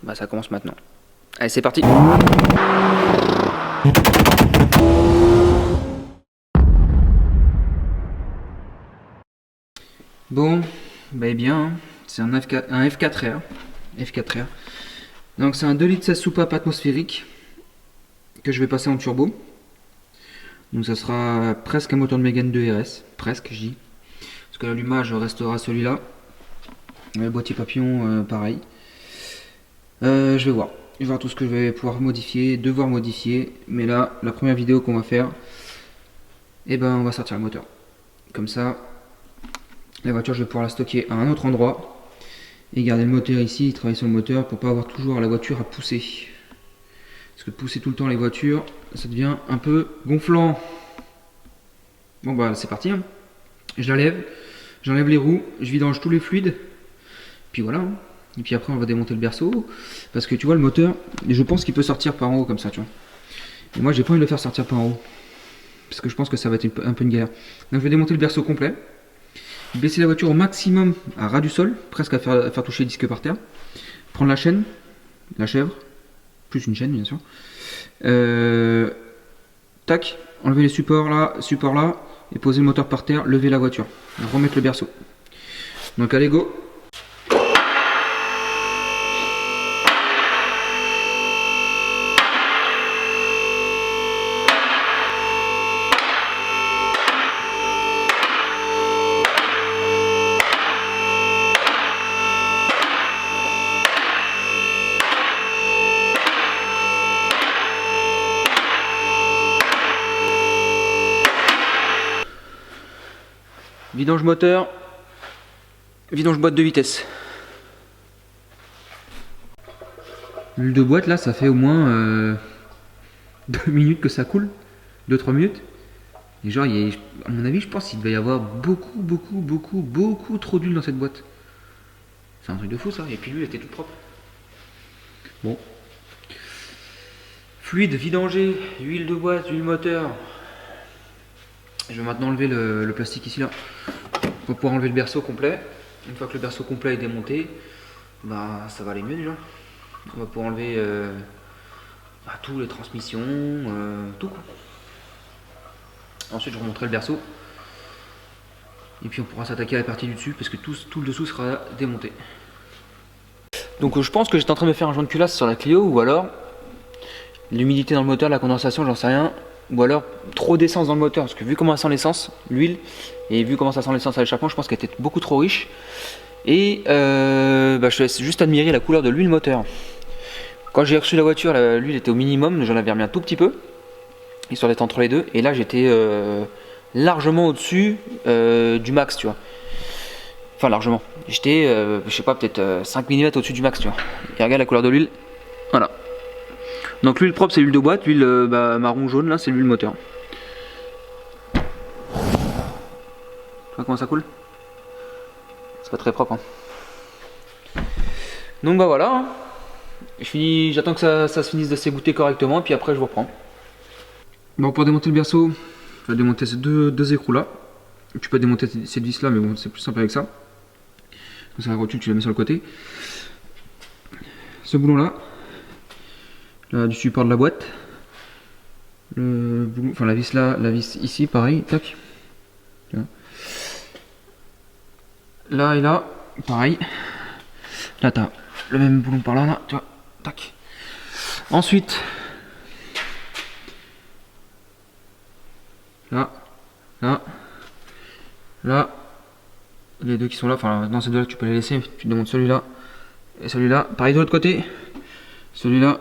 bah ça commence maintenant. Allez, c'est parti. Bon, bah eh bien, c'est un F4R. F4R. Donc c'est un 2 litres 16 soupapes atmosphérique que je vais passer en turbo. Donc ça sera presque un moteur de Mégane 2 RS, presque je dis. Parce que l'allumage restera celui-là. Le boîtier papillon, pareil. Je vais voir. Je vais voir tout ce que je vais pouvoir modifier, devoir modifier. Mais là, la première vidéo qu'on va faire, et ben on va sortir le moteur. Comme ça, la voiture, je vais pouvoir la stocker à un autre endroit. Et garder le moteur ici, travailler sur le moteur pour pas avoir toujours la voiture à pousser. Parce que pousser tout le temps les voitures, ça devient un peu gonflant. Bon bah c'est parti. Hein. Je la lève, j'enlève les roues, je vidange tous les fluides. Puis voilà. Hein. Et puis après on va démonter le berceau. Parce que tu vois le moteur, je pense qu'il peut sortir par en haut comme ça, tu vois. Et moi j'ai pas envie de le faire sortir par en haut. Parce que je pense que ça va être un peu une galère. Donc je vais démonter le berceau complet. Baisser la voiture au maximum à ras du sol, presque à faire toucher les disques par terre. Prendre la chaîne, la chèvre, plus une chaîne bien sûr. Tac, enlever les supports là, et poser le moteur par terre, lever la voiture, remettre le berceau. Donc allez go. Vidange moteur, vidange boîte de vitesse. L'huile de boîte là, ça fait au moins 2 minutes que ça coule, 2-3 minutes. Et genre, à mon avis, je pense qu'il devait y avoir beaucoup trop d'huile dans cette boîte. C'est un truc de fou ça, et puis l'huile était toute propre. Bon. Fluide, vidangé, huile de boîte, huile moteur. Je vais maintenant enlever le plastique ici là pour pouvoir enlever le berceau complet. Une fois que le berceau complet est démonté, bah ça va aller mieux déjà. On va pouvoir enlever tout, les transmissions, tout quoi. Ensuite je remonterai le berceau et puis on pourra s'attaquer à la partie du dessus parce que tout le dessous sera démonté. Donc je pense que j'étais en train de me faire un joint de culasse sur la Clio, ou alors l'humidité dans le moteur, la condensation, j'en sais rien. Ou alors trop d'essence dans le moteur, parce que vu comment ça sent l'essence, l'huile, et vu comment ça sent l'essence à l'échappement, je pense qu'elle était beaucoup trop riche. Et je te laisse juste admirer la couleur de l'huile moteur. Quand j'ai reçu la voiture, l'huile était au minimum, j'en avais remis un tout petit peu, histoire d'être entre les deux. Et là j'étais largement au-dessus du max, tu vois. Enfin largement. J'étais, je sais pas, peut-être 5 mm au-dessus du max, tu vois. Et regarde la couleur de l'huile, voilà. Donc l'huile propre c'est l'huile de boîte, l'huile marron jaune là c'est l'huile moteur. Tu vois comment ça coule? C'est pas très propre. Hein. Donc bah voilà. Hein. J'attends que ça se finisse de s'égoutter correctement et puis après je vous reprends. Bon, pour démonter le berceau, je vais démonter ces deux écrous là. Tu peux démonter cette vis là mais bon c'est plus simple avec ça. Comme ça la rotule tu la mets sur le côté. Ce boulon là. Là, du support de la boîte, enfin la vis là, la vis ici, pareil, tac. Là et là, pareil. Là t'as le même boulon par là, tu vois, tac. Ensuite, là, les deux qui sont là, enfin dans ces deux là tu peux les laisser, tu démontes celui-là et celui-là, pareil de l'autre côté, celui-là.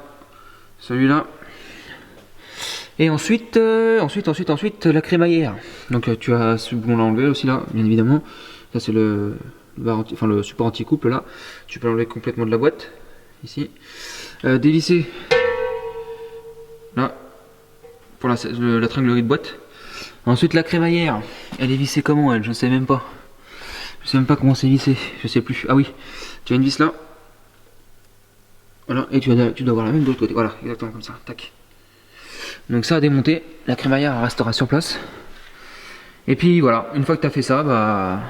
Et ensuite, la crémaillère. Donc tu as ce boulon là enlevé aussi là, bien évidemment. Ça c'est le support anti-couple là. Tu peux l'enlever complètement de la boîte, ici. Dévisser là pour la tringlerie de boîte. Ensuite la crémaillère. Elle est vissée comment elle? Je sais même pas. Je sais même pas comment c'est vissé. Je sais plus. Ah oui, tu as une vis là. Voilà, et tu dois avoir la même de l'autre côté, voilà, exactement comme ça, tac. Donc ça à démonter, la crémaillère restera sur place. Et puis voilà, une fois que tu as fait ça, bah,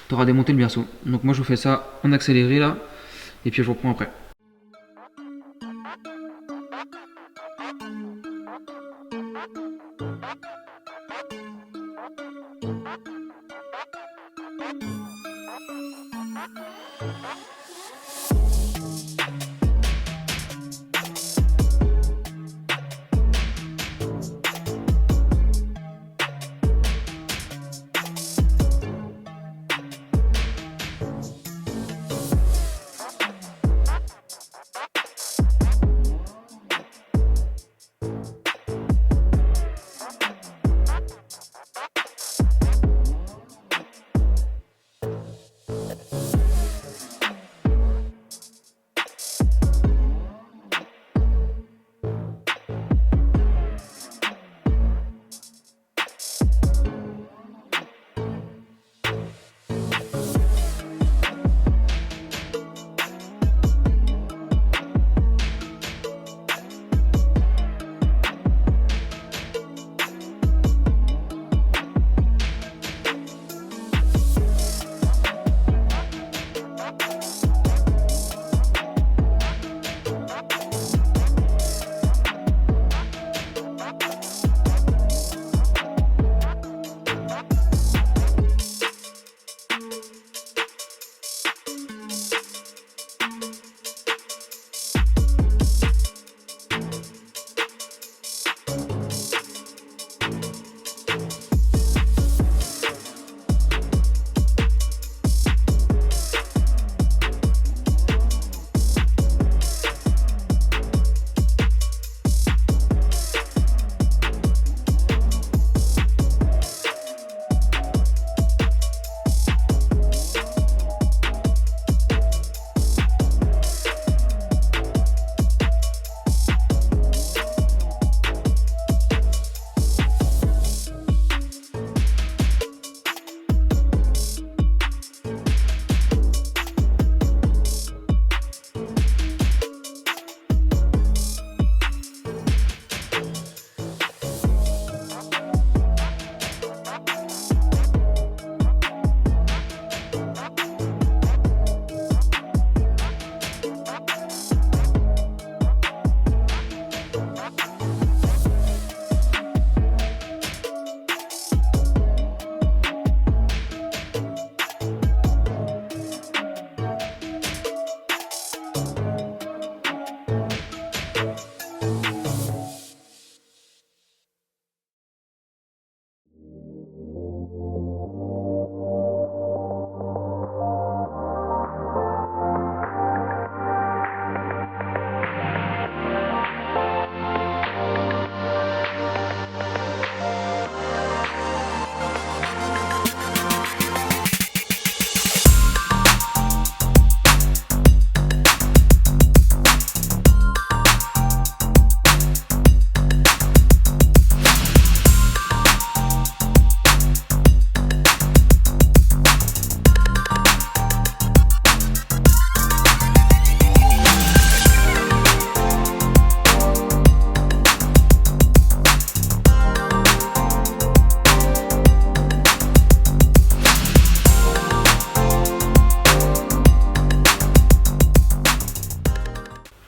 tu auras démonté le berceau. Donc moi je vous fais ça en accéléré là, et puis je vous reprends après.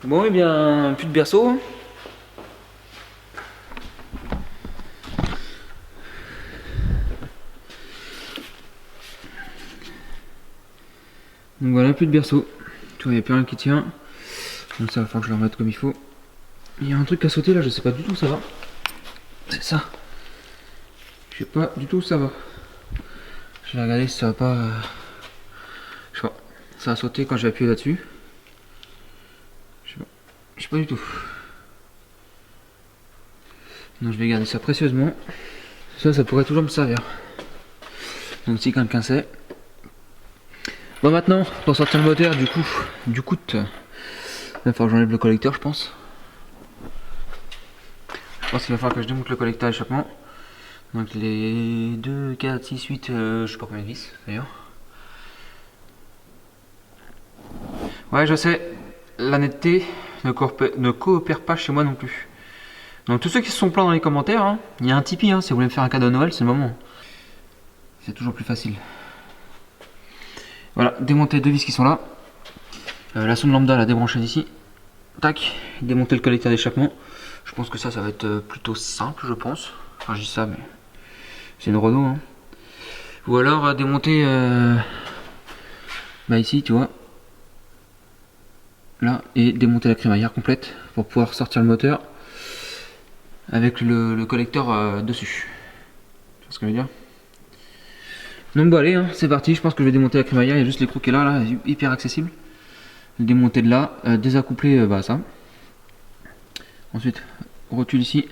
Bon, et bien, plus de berceau. Donc voilà, plus de berceau. Tu vois, il n'y a plus rien qui tient. Donc ça va falloir que je le remette comme il faut. Il y a un truc à sauter là, je sais pas du tout où ça va. C'est ça. Je sais pas du tout où ça va. Je vais regarder si ça va pas. Je sais pas. Ça a sauté quand j'ai appuyé là-dessus. Je sais pas du tout. Donc je vais garder ça précieusement. Ça pourrait toujours me servir. Donc si quelqu'un sait. Bon, maintenant, pour sortir le moteur, il va falloir que j'enlève le collecteur, je pense. Je pense qu'il va falloir que je démonte le collecteur d'échappement. Donc les 2, 4, 6, 8, je sais pas combien de vis d'ailleurs. Ouais, je sais, la netteté ne coopère pas chez moi non plus. Donc tous ceux qui se sont plaints dans les commentaires, hein, il y a un Tipeee, hein, si vous voulez me faire un cadeau de Noël, c'est le moment. C'est toujours plus facile. Voilà, démonter les deux vis qui sont là. La sonde lambda, la débrancher d'ici. Tac, démonter le collecteur d'échappement. Je pense que ça va être plutôt simple, je pense. Enfin, je dis ça, mais c'est une Renault. Hein. Ou alors démonter bah ici, tu vois. Là, et démonter la crémaillère complète pour pouvoir sortir le moteur avec le collecteur dessus. Tu vois ce que je veux dire? Donc bon allez, hein, c'est parti, je pense que je vais démonter la crémaillère, il y a juste l'écrou qui est là, hyper accessible. Le démonter de là, désaccoupler bah, ça. Ensuite, rotule ici.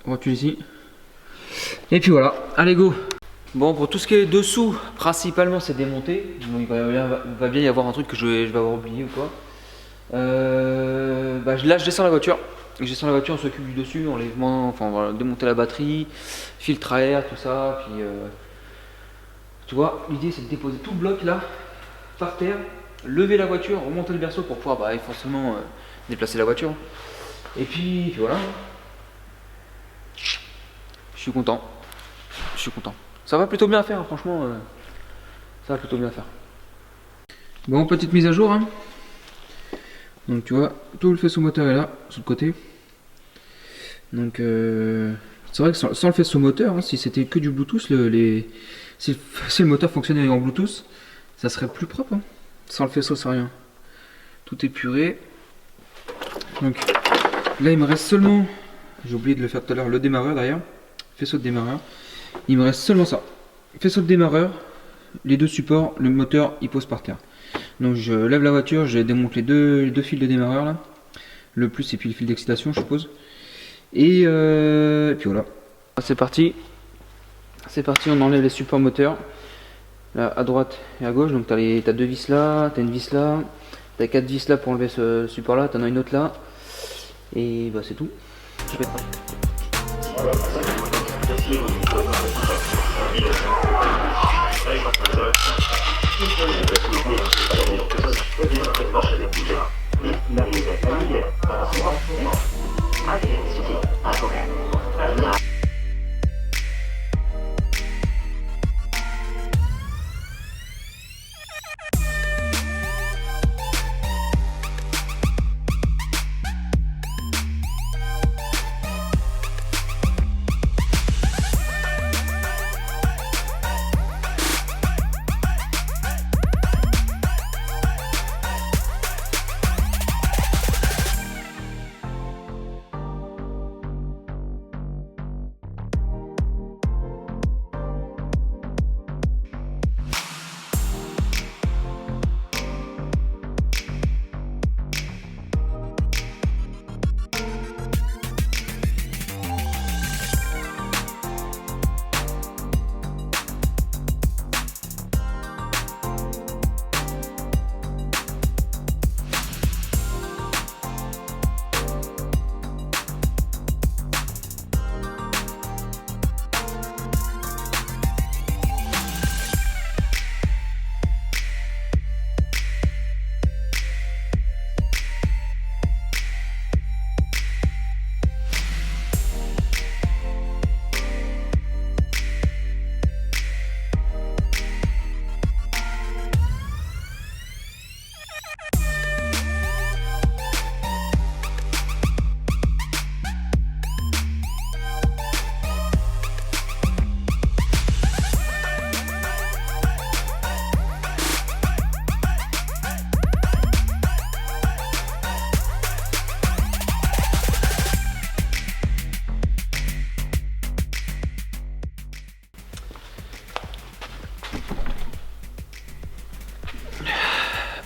Rotule ici. Et puis voilà, allez go. Bon, pour tout ce qui est dessous, principalement c'est démonté. Donc il va bien y avoir un truc que je vais avoir oublié ou quoi. Bah, là je descends la voiture. Je descends la voiture, on s'occupe du dessus, enlèvement, enfin voilà, démonter la batterie, filtre à air, tout ça. Puis tu vois, l'idée c'est de déposer tout le bloc là, par terre, lever la voiture, remonter le berceau pour pouvoir bah, forcément déplacer la voiture. Et puis voilà. Je suis content. Je suis content. Ça va plutôt bien faire, franchement. Ça va plutôt bien faire. Bon, petite mise à jour. Hein. Donc tu vois, tout le faisceau moteur est là, sur le côté. Donc c'est vrai que sans le faisceau moteur, hein, si c'était que du Bluetooth, si le moteur fonctionnait en Bluetooth, ça serait plus propre. Hein. Sans le faisceau, c'est rien. Tout est puré. Donc là, il me reste seulement, j'ai oublié de le faire tout à l'heure, le démarreur d'ailleurs. Faisceau de démarreur. Il me reste seulement ça. Faisceau de démarreur, les deux supports, le moteur il pose par terre. Donc je lève la voiture, je démonte les deux fils de démarreur là. Le plus et puis le fil d'excitation je suppose. Et puis voilà. C'est parti. C'est parti, on enlève les supports moteurs. Là à droite et à gauche. Donc t'as deux vis là, t'as une vis là, t'as 4 vis là pour enlever ce support là, t'en as une autre là. Et bah c'est tout. Je vais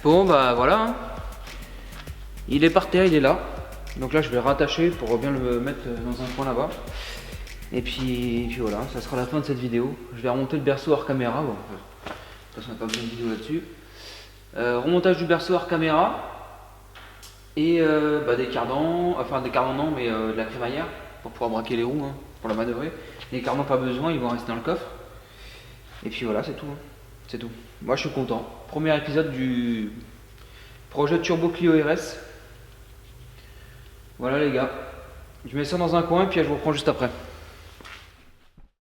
Bon bah voilà, hein. Il est par terre, il est là. Donc là je vais le rattacher pour bien le mettre dans un coin là-bas. Et puis voilà, ça sera la fin de cette vidéo. Je vais remonter le berceau hors caméra. Bon, de toute façon on n'a pas besoin de vidéo là-dessus. Remontage du berceau hors caméra. Et bah, des cardans, enfin des cardans non mais de la crémaillère pour pouvoir braquer les roues, hein, pour la manœuvrer. Les cardans pas besoin, ils vont rester dans le coffre. Et puis voilà, c'est tout. Hein. C'est tout. Moi je suis content. Premier épisode du projet Turbo Clio RS. Voilà les gars. Je mets ça dans un coin puis je vous reprends juste après.